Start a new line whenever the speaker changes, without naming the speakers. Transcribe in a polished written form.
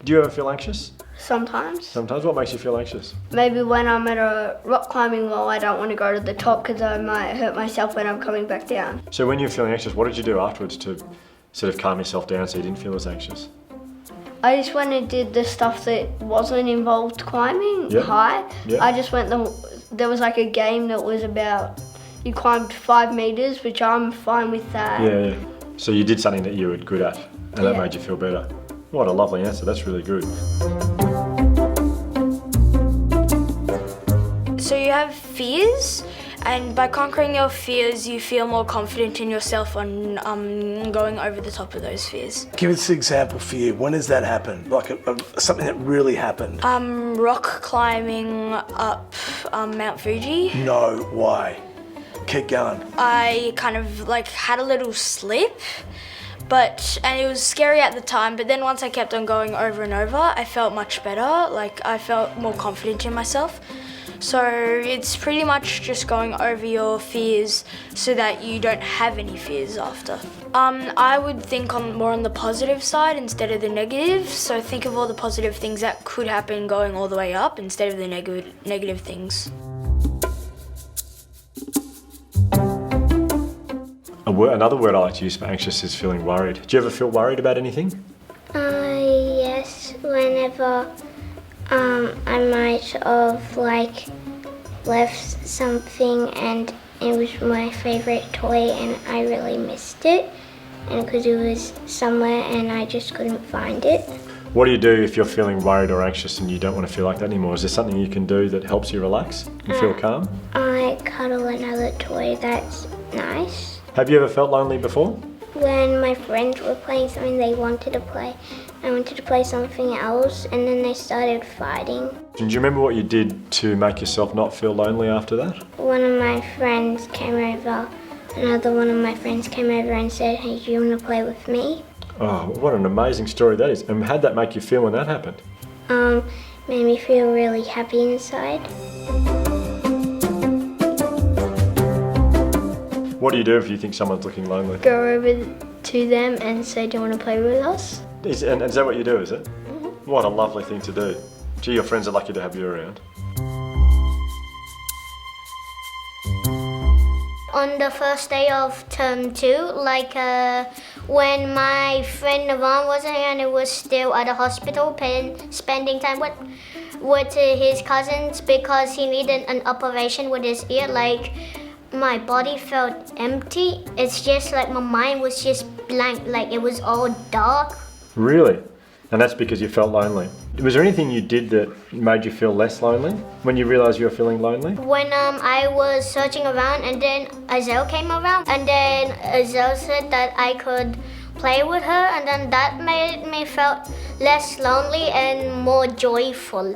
Do you ever feel anxious?
Sometimes.
Sometimes. What makes you feel anxious?
Maybe when I'm at a rock climbing wall, I don't want to go to the top because I might hurt myself when I'm coming back down.
So when you're feeling anxious, what did you do afterwards to sort of calm yourself down so you didn't feel as anxious?
I just went and did the stuff that wasn't involved climbing
Yep.
high.
Yep.
I just went, there was like a game that was about, you climbed 5 meters, which I'm fine with that.
Yeah. So you did something that you were good at and that
Yeah.
made you feel better. What a lovely answer, that's really good.
So you have fears, and by conquering your fears, you feel more confident in yourself on going over the top of those fears.
Give us an example for you. When does that happen? Like something that really happened?
Rock climbing up Mount Fuji.
No, why? Keep going.
I kind of like had a little slip, and it was scary at the time, but then once I kept on going over and over, I felt much better. Like I felt more confident in myself. So it's pretty much just going over your fears so that you don't have any fears after. I would think more on the positive side instead of the negative. So think of all the positive things that could happen going all the way up instead of the negative things.
Another word I like to use for anxious is feeling worried. Do you ever feel worried about anything?
Yes, whenever I might have left something and it was my favourite toy and I really missed it, and because it was somewhere and I just couldn't find it.
What do you do if you're feeling worried or anxious and you don't want to feel like that anymore? Is there something you can do that helps you relax and feel calm?
I cuddle another toy that's nice.
Have you ever felt lonely before?
When my friends were playing something they wanted to play, I wanted to play something else, and then they started fighting.
And do you remember what you did to make yourself not feel lonely after that?
One of my friends came over, another one of my friends came over and said, "Hey, do you want to play with me?"
Oh, what an amazing story that is. And how'd that make you feel when that happened?
Made me feel really happy inside.
What do you do if you think someone's looking lonely?
Go over to them and say, do you want to play with us?
Is that what you do, is it? Mm-hmm. What a lovely thing to do. Gee, your friends are lucky to have you around.
On the first day of term 2, when my friend Navan wasn't here and he was still at the hospital spending time with his cousins because he needed an operation with his ear, my body felt empty. It's just like my mind was just blank, like it was all dark.
Really? And that's because you felt lonely. Was there anything you did that made you feel less lonely when you realised you were feeling lonely?
When I was searching around and then Azelle came around and then Azelle said that I could play with her, and then that made me felt less lonely and more joyful.